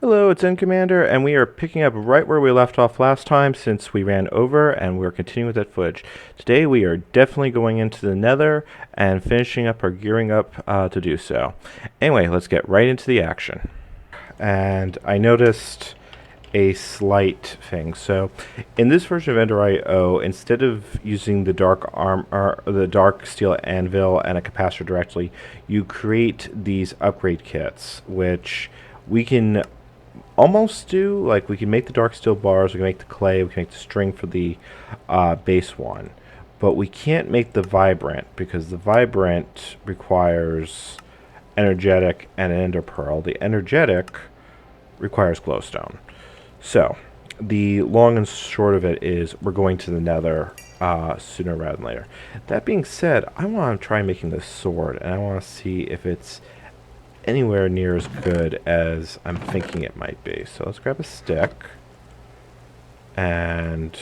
Hello, it's N Commander, and we are picking up right where we left off last time since we ran over, and we're continuing with that footage. Today we are definitely going into the Nether and finishing up our gearing up to do so. Anyway, let's get right into the action. And I noticed a slight thing. So, in this version of Ender.io, instead of using the the dark steel anvil and a capacitor directly, you create these upgrade kits, which we can almost do. Like, we can make the dark steel bars, we can make the clay, we can make the string for the base one, but we can't make the vibrant because the vibrant requires energetic and an ender pearl. The energetic requires glowstone. So, the long and short of it is we're going to the Nether sooner rather than later. That being said, I want to try making this sword, and I want to see if it's anywhere near as good as I'm thinking it might be. So let's grab a stick. And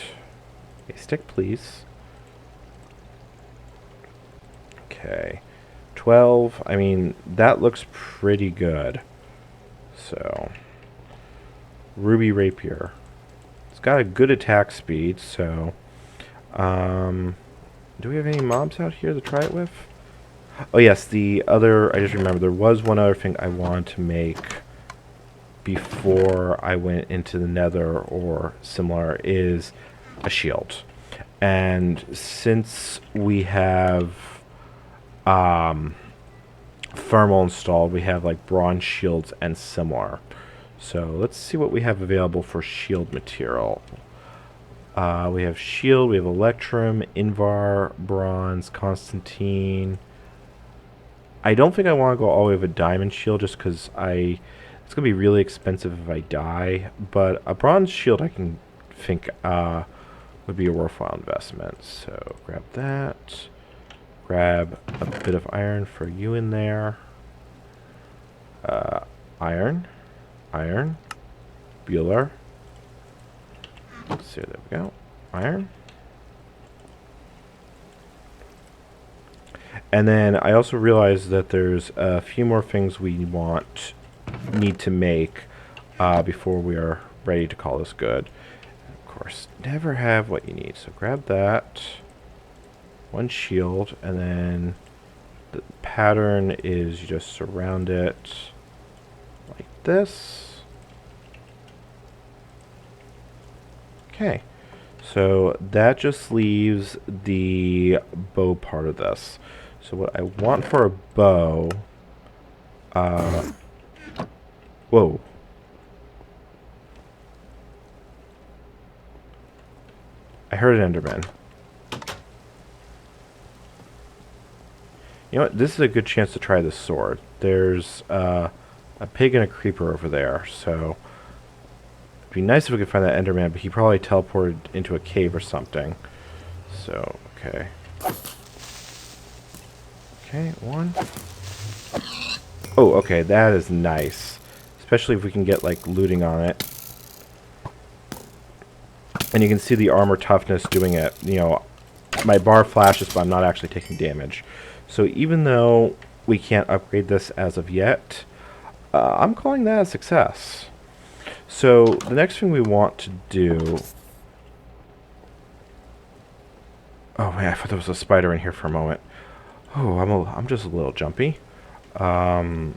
a stick, please. Okay. 12. I mean, that looks pretty good. So, Ruby Rapier. It's got a good attack speed, so... do we have any mobs out here to try it with? Oh yes, the other, I just remember, there was one other thing I wanted to make before I went into the Nether or similar, is a shield. And since we have thermal installed, we have like bronze shields and similar. So let's see what we have available for shield material. We have shield, we have electrum, invar, bronze, constantine. I don't think I want to go all the way with a diamond shield just because it's going to be really expensive if I die. But a bronze shield I can think would be a worthwhile investment. So grab that. Grab a bit of iron for you in there. Iron. Iron. Bueller. Let's see, there we go. Iron. And then I also realized that there's a few more things we need to make before we are ready to call this good. Of course, never have what you need. So grab that. One shield, and then the pattern is you just surround it like this. Okay. So that just leaves the bow part of this. So what I want for a bow... whoa. I heard an Enderman. You know what? This is a good chance to try this sword. There's a pig and a creeper over there, so... It'd be nice if we could find that Enderman, but he probably teleported into a cave or something. So, okay. Okay, one. Oh, okay, that is nice. Especially if we can get, like, looting on it. And you can see the armor toughness doing it. You know, my bar flashes, but I'm not actually taking damage. So even though we can't upgrade this as of yet, I'm calling that a success. So the next thing we want to do... Oh man, I thought there was a spider in here for a moment. Oh, I'm just a little jumpy. Hardened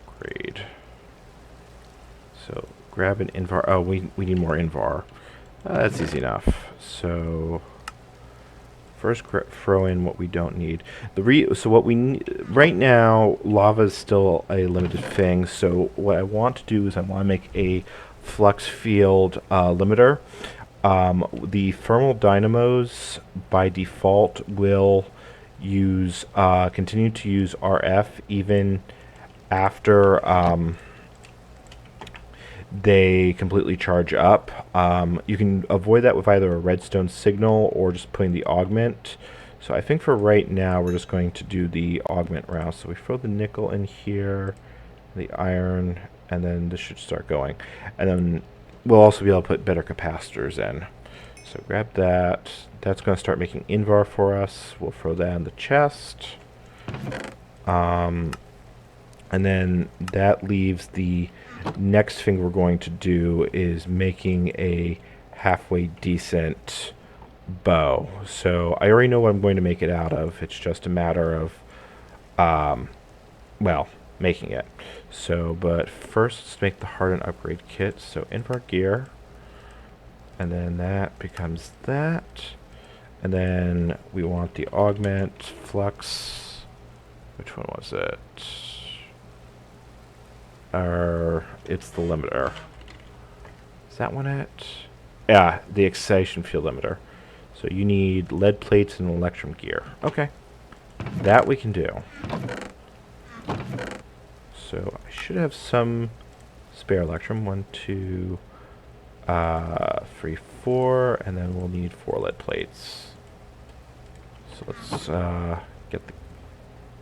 grade. So grab an invar. Oh, we need more invar. That's easy enough. So first throw in what we don't need. So what we need right now, lava is still a limited thing. So what I want to do is I want to make a flux field limiter. The thermal dynamos by default will continue to use RF even after they completely charge up. You can avoid that with either a redstone signal or just putting the augment. So I think for right now we're just going to do the augment route. So we throw the nickel in here, the iron, and then this should start going. And then we'll also be able to put better capacitors in. So grab that. That's going to start making invar for us. We'll throw that in the chest. And then that leaves the next thing we're going to do is making a halfway decent bow. So I already know what I'm going to make it out of. It's just a matter of, well, making it. So, but first let's make the hardened upgrade kit. So invert gear. And then that becomes that. And then we want the augment flux. Which one was it? It's the limiter. Is that one it? Yeah, the excitation field limiter. So you need lead plates and electrum gear. Okay. That we can do. So I should have some spare electrum. 1, 2, 3, 4, and then we'll need 4 lead plates. So let's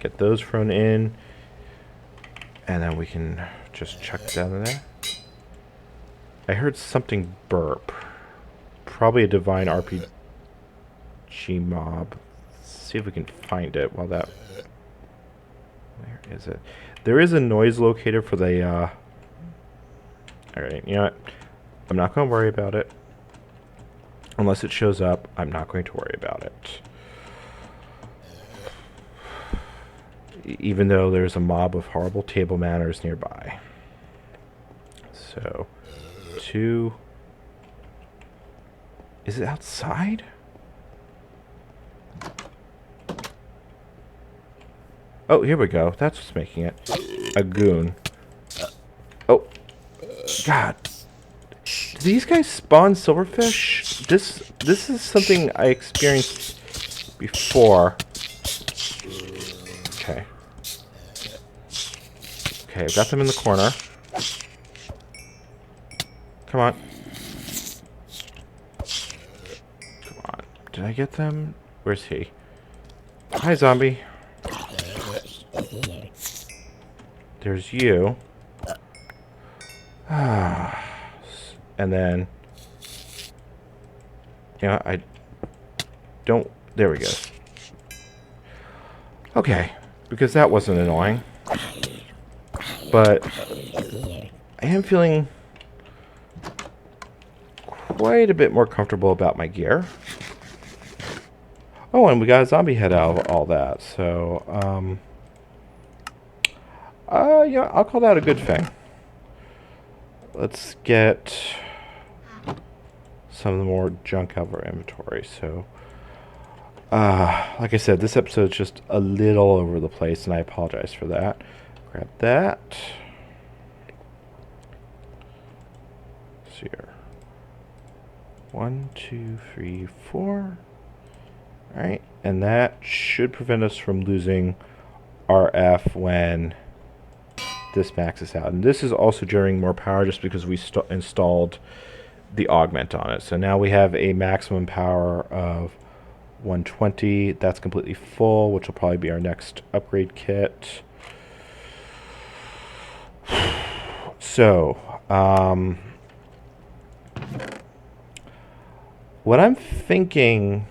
get those thrown in, and then we can just chuck down in there. I heard something burp. Probably a divine RPG mob. Let's see if we can find it while that... Where is it? There is a noise locator for the... Alright, you know what? I'm not going to worry about it. Unless it shows up, I'm not going to worry about it. Even though there's a mob of horrible table manners nearby. So, 2... Is it outside? Oh, here we go. That's what's making it. A goon. Oh. God. Do these guys spawn silverfish? This is something I experienced before. Okay. Okay, I've got them in the corner. Come on. Come on. Did I get them? Where's he? Hi, zombie. There's you. And then... You know, I don't... There we go. Okay. Because that wasn't annoying. But... I am feeling... quite a bit more comfortable about my gear. Oh, and we got a zombie head out of all that, so, yeah, I'll call that a good thing. Let's get some of the more junk out of our inventory, so, like I said, this episode's just a little all over the place, and I apologize for that. Grab that. Let's see here. 1, 2, 3, 4. Alright, and that should prevent us from losing RF when this maxes out. And this is also generating more power just because we installed the augment on it. So now we have a maximum power of 120. That's completely full, which will probably be our next upgrade kit. So, what I'm thinking...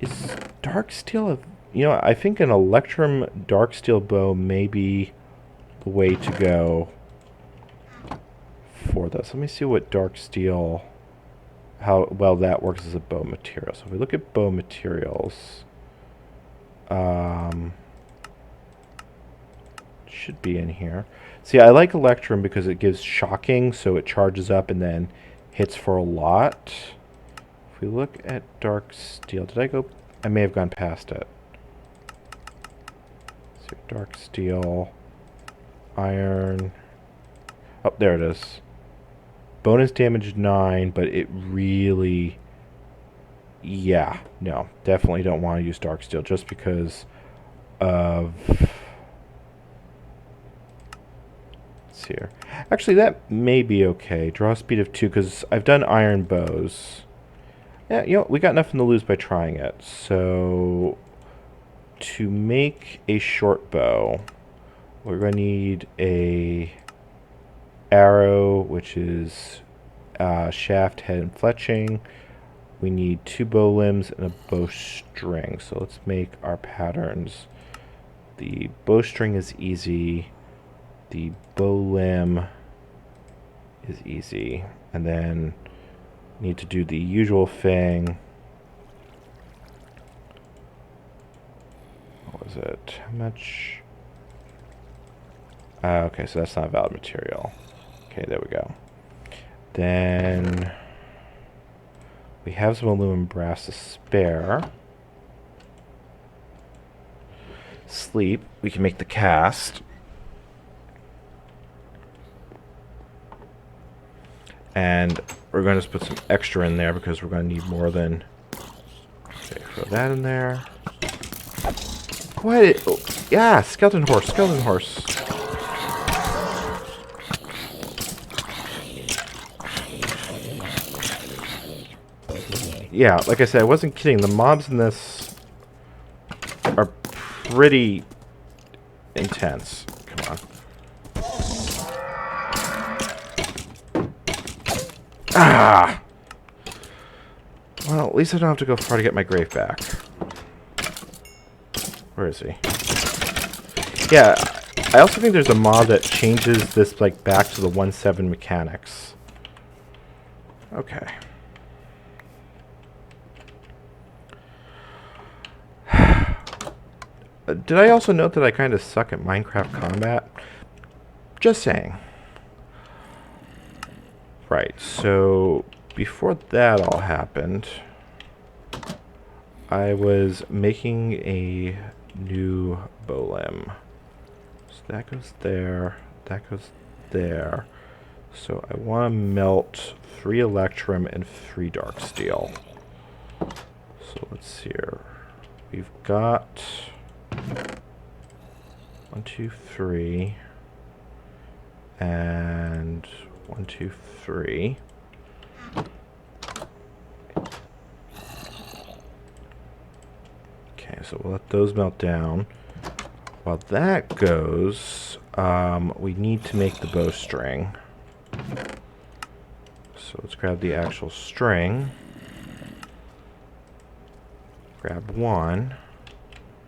Is dark steel you know, I think an electrum dark steel bow may be the way to go for this. Let me see what dark steel, how well that works as a bow material. So if we look at bow materials, should be in here. See, I like electrum because it gives shocking, so it charges up and then hits for a lot. If we look at dark steel, did I go? I may have gone past it. So dark steel, iron. Oh, there it is. Bonus damage 9, but it really... Yeah, no, definitely don't want to use dark steel just because of... Let's see here. Actually, that may be okay. Draw speed of 2 because I've done iron bows. Yeah, you know, we got nothing to lose by trying it. So, to make a short bow, we're going to need a arrow, which is shaft, head, and fletching. We need 2 bow limbs and a bowstring. So let's make our patterns. The bowstring is easy. The bow limb is easy. And then need to do the usual thing. What was it? How much? Okay, so that's not valid material. Okay, there we go. Then we have some aluminum brass to spare. Sleep. We can make the cast. And we're going to put some extra in there because we're going to need more than... Okay, throw that in there. What? Oh, yeah, skeleton horse, skeleton horse. Yeah, like I said, I wasn't kidding. The mobs in this are pretty intense. Come on. Ah! Well, at least I don't have to go far to get my grave back. Where is he? Yeah, I also think there's a mod that changes this like back to the 1.7 mechanics. Okay. Did I also note that I kind of suck at Minecraft combat? Just saying. Right, so before that all happened, I was making a new bow limb. So that goes there, that goes there. So I want to melt 3 electrum and 3 dark steel. So let's see here. We've got 1, 2, 3, and 1, 2, 3. Okay, so we'll let those melt down. While that goes, we need to make the bowstring. So let's grab the actual string. Grab 1.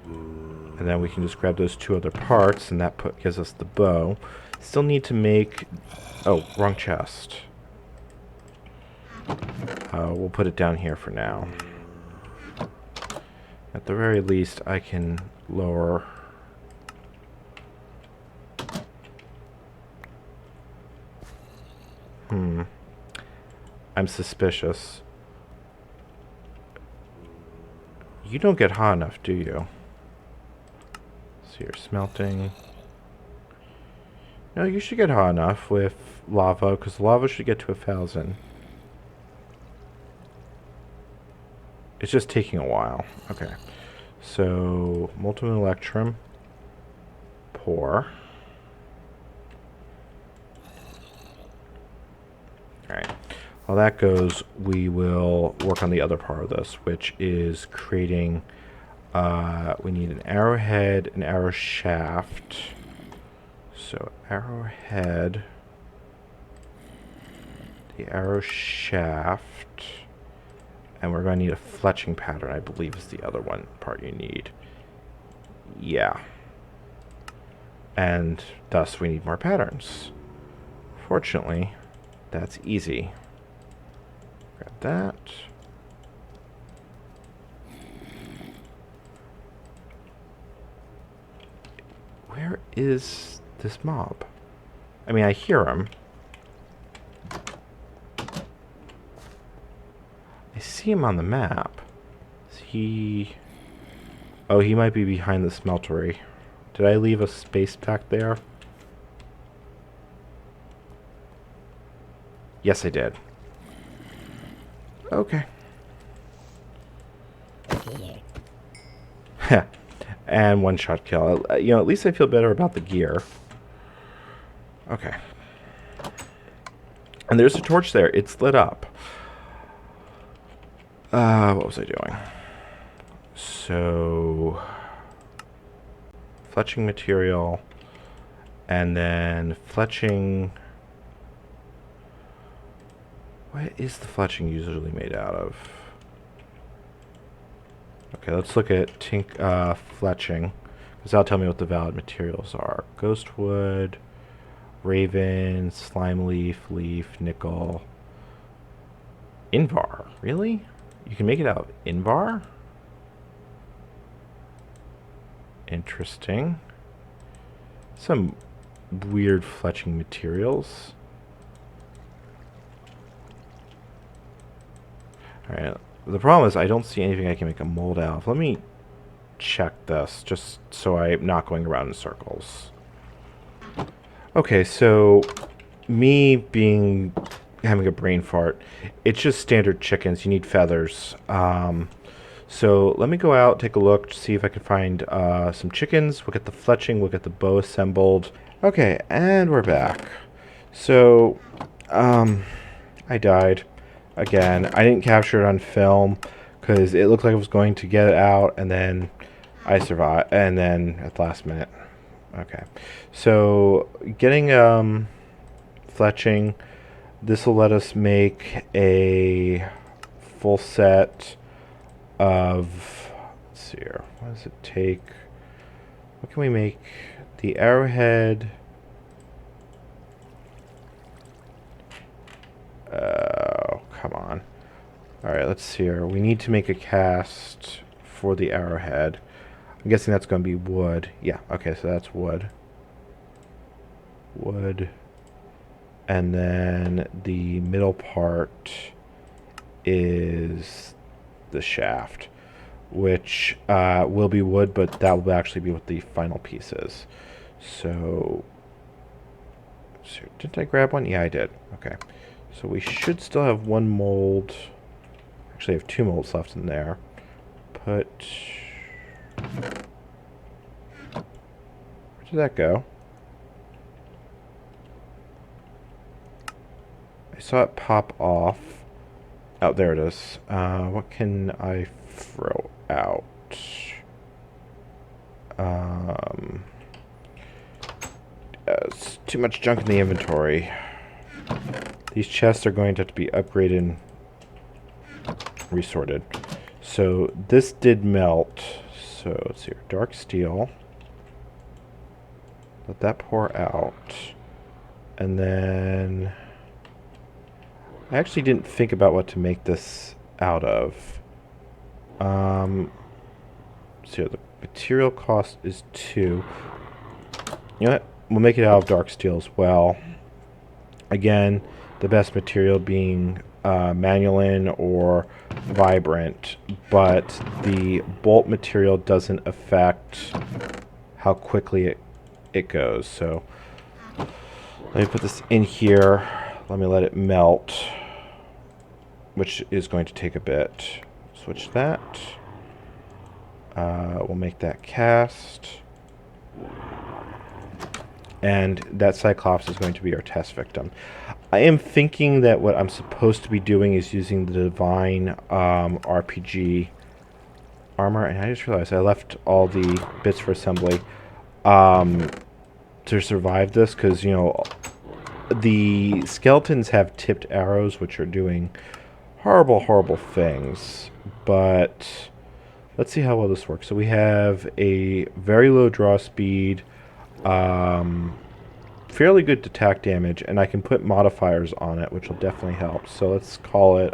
And then we can just grab those 2 other parts, and that gives us the bow. Still need to make... Oh, wrong chest. We'll put it down here for now. At the very least, I can lower... I'm suspicious. You don't get hot enough, do you? So you're smelting. No, you should get hot enough with lava, because lava should get to 1,000. It's just taking a while. Okay. So, molten electrum. Pour. Alright. While that goes, we will work on the other part of this, which is creating... we need an arrowhead, an arrow shaft. So, arrowhead, the arrow shaft, and we're going to need a fletching pattern, I believe is the other one part you need. Yeah. And thus we need more patterns. Fortunately, that's easy. Grab that. Where is this mob? I mean, I hear him. I see him on the map. Is he... Oh, he might be behind the smeltery. Did I leave a space back there? Yes, I did. Okay. And one-shot kill. You know, at least I feel better about the gear. Okay. And there's a torch there. It's lit up. What was I doing? So... fletching material. And then fletching... What is the fletching usually made out of? Okay, let's look at fletching, because that'll tell me what the valid materials are. Ghost wood, Raven, Slime Leaf, Leaf, Nickel. Invar, really? You can make it out of Invar? Interesting. Some weird fletching materials. Alright, the problem is I don't see anything I can make a mold out of. Let me check this, just so I'm not going around in circles. Okay, so me having a brain fart, it's just standard chickens. You need feathers. So let me go out, take a look, to see if I can find some chickens. We'll get the fletching, we'll get the bow assembled. Okay, and we're back. So, I died again. I didn't capture it on film because it looked like I was going to get it out, and then I survived, and then at the last minute. Okay, so getting fletching, this will let us make a full set of, let's see here, what does it take? What can we make? The arrowhead. Oh, come on. Alright, let's see here. We need to make a cast for the arrowhead. I'm guessing that's going to be wood. Yeah, okay, so that's wood. Wood. And then the middle part is the shaft, which will be wood, but that will actually be what the final piece is. So didn't I grab one? Yeah, I did. Okay. So we should still have one mold. Actually, I have two molds left in there. Where did that go? I saw it pop off. Oh, there it is. What can I throw out? It's too much junk in the inventory. These chests are going to have to be upgraded and resorted. So this did melt. So let's see here. Dark steel. Let that pour out. And then I actually didn't think about what to make this out of. So the material cost is 2. You know what? We'll make it out of dark steel as well. Again, the best material being manulin or vibrant, but the bolt material doesn't affect how quickly it goes. So let me put this in here. Let me let it melt, which is going to take a bit. Switch that. We'll make that cast. And that Cyclops is going to be our test victim. I am thinking that what I'm supposed to be doing is using the Divine RPG armor. And I just realized I left all the bits for assembly to survive this. Because, you know, the skeletons have tipped arrows, which are doing horrible, horrible things. But let's see how well this works. So we have a very low draw speed. Fairly good attack damage, and I can put modifiers on it, which will definitely help. So let's call it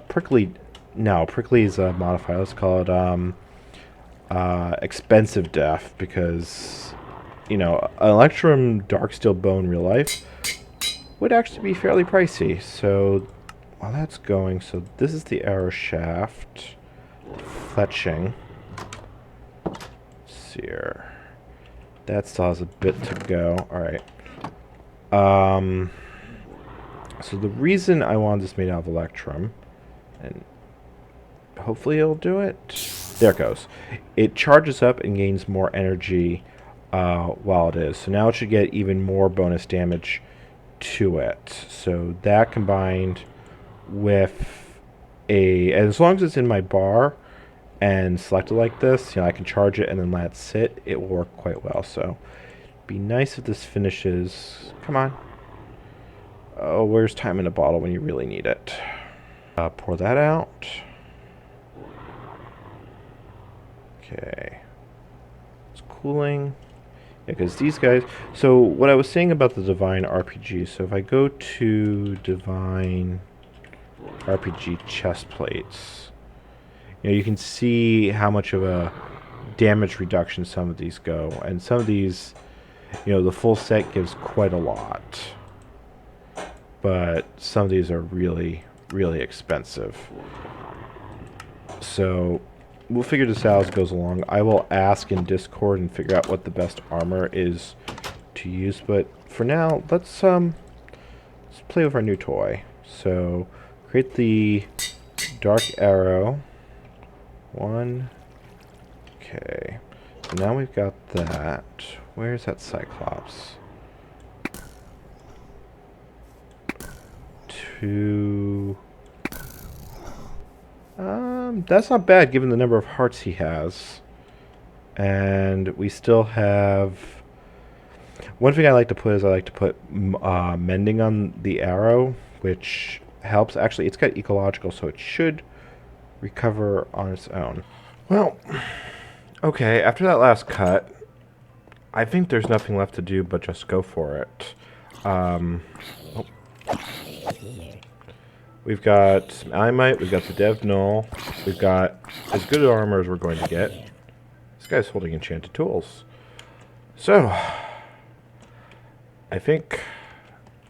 prickly. No, prickly is a modifier. Let's call it expensive death, because you know an Electrum Darksteel bow in real life would actually be fairly pricey. So while that's going, so this is the arrow shaft, fletching. Let's see here. That still has a bit to go. Alright. So the reason I wanted this made out of Electrum, and hopefully it'll do it. There it goes. It charges up and gains more energy while it is. So now it should get even more bonus damage to it. So that combined with and as long as it's in my bar and selected like this, you know, I can charge it and then let it sit. It will work quite well. So it'd be nice if this finishes. Come on. Oh, where's time in a bottle when you really need it? Pour that out. Okay. It's cooling. Yeah, because these guys... So, what I was saying about the Divine RPG, so if I go to Divine RPG chest plates, you can see how much of a damage reduction some of these go. And some of these, the full set gives quite a lot. But some of these are really, really expensive. So we'll figure this out as it goes along. I will ask in Discord and figure out what the best armor is to use. But for now, let's play with our new toy. So create the dark arrow. One. Okay. So now we've got that. Where's that Cyclops? Two. That's not bad given the number of hearts he has. And we still have... One thing I like to put is I like to put mending on the arrow, which helps. Actually, it's got ecological, so it should recover on its own. Well, okay, after that last cut, I think there's nothing left to do but just go for it. We've got some Alumite, we've got the Dev Null, we've got as good armor as we're going to get. This guy's holding enchanted tools. So, I think,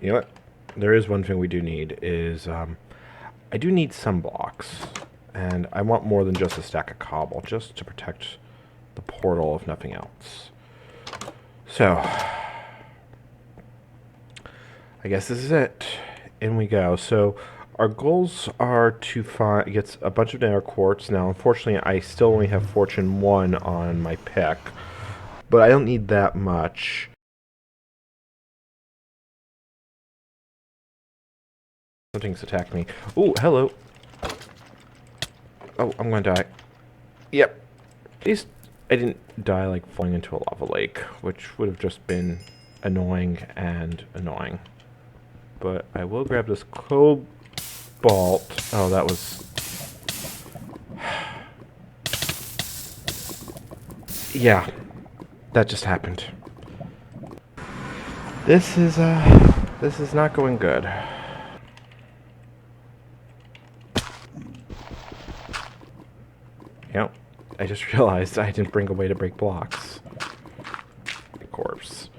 you know what, there is one thing we do need, is, I do need some blocks. And I want more than just a stack of cobble, just to protect the portal, if nothing else. So, I guess this is it. In we go. So, our goals are to get a bunch of Nether quartz. Now, unfortunately, I still only have Fortune 1 on my pick, but I don't need that much. Something's attacked me. Ooh, hello. Oh, I'm gonna die. Yep. At least I didn't die like falling into a lava lake, which would have just been annoying and annoying. But I will grab this cobalt. Oh, that was... Yeah, that just happened. This is not going good. Yep, I just realized I didn't bring a way to break blocks. Corpse.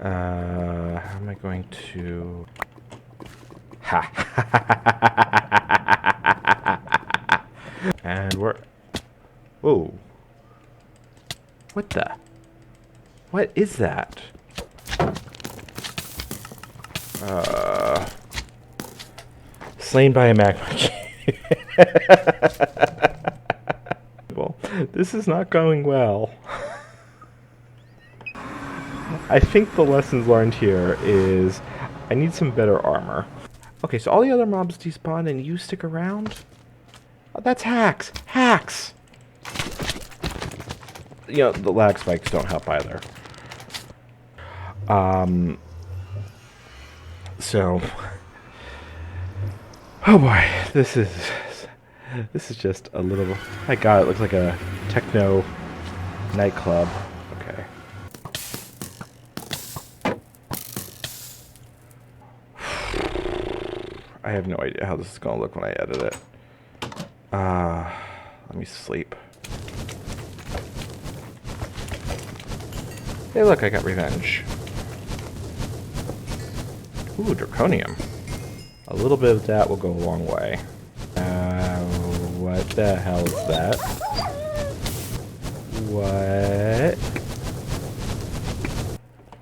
How am I going to... Ha! And we're... Whoa. What the... What is that? Slain by a magma. Well, this is not going well. I think the lessons learned here is I need some better armor. Okay, so all the other mobs despawn and you stick around? Oh, that's hacks! Hacks! The lag spikes don't help either. So... Oh boy, this is just a little... My god, it looks like a techno nightclub. Okay. I have no idea how this is going to look when I edit it. Let me sleep. Hey look, I got revenge. Ooh, draconium. A little bit of that will go a long way. What the hell is that? What?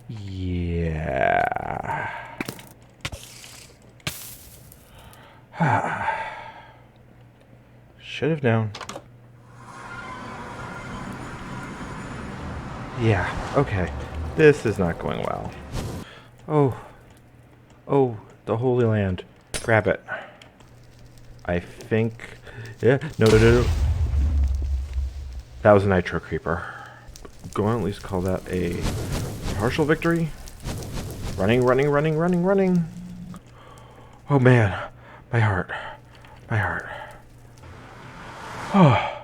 Yeah. Should have known. Yeah, okay. This is not going well. Oh. Oh, the Holy Land. Grab it. I think... Yeah, no. That was a Nitro Creeper. Go on, at least call that a partial victory. Running. Oh man, my heart. Oh.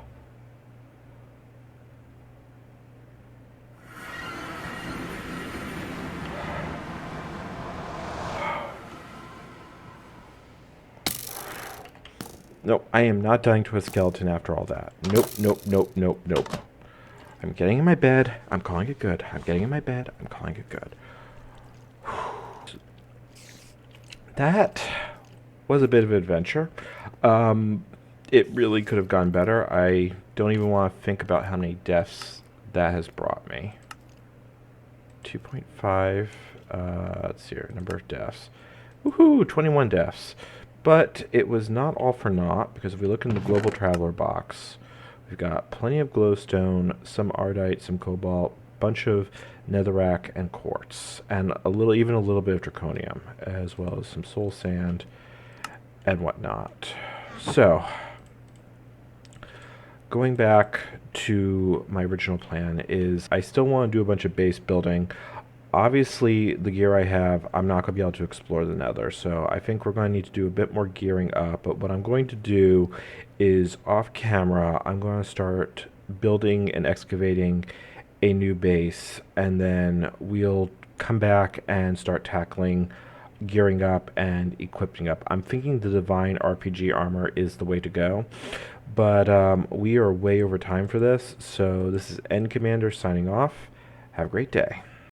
Nope, I am not dying to a skeleton after all that. Nope, nope, nope, nope, nope. I'm getting in my bed. I'm calling it good. I'm getting in my bed. I'm calling it good. That was a bit of an adventure. Um, it really could have gone better. I don't even want to think about how many deaths that has brought me. 2.5, let's see here, number of deaths. Woohoo, 21 deaths. But it was not all for naught, because if we look in the Global Traveler box, we've got plenty of glowstone, some ardite, some cobalt, bunch of netherrack and quartz, and even a little bit of draconium, as well as some soul sand and whatnot. So, going back to my original plan is I still want to do a bunch of base building. Obviously, the gear I have, I'm not going to be able to explore the Nether, so I think we're going to need to do a bit more gearing up. But what I'm going to do is, off camera, I'm going to start building and excavating a new base, and then we'll come back and start tackling gearing up and equipping up. I'm thinking the Divine RPG armor is the way to go, but we are way over time for this, so this is End Commander signing off. Have a great day.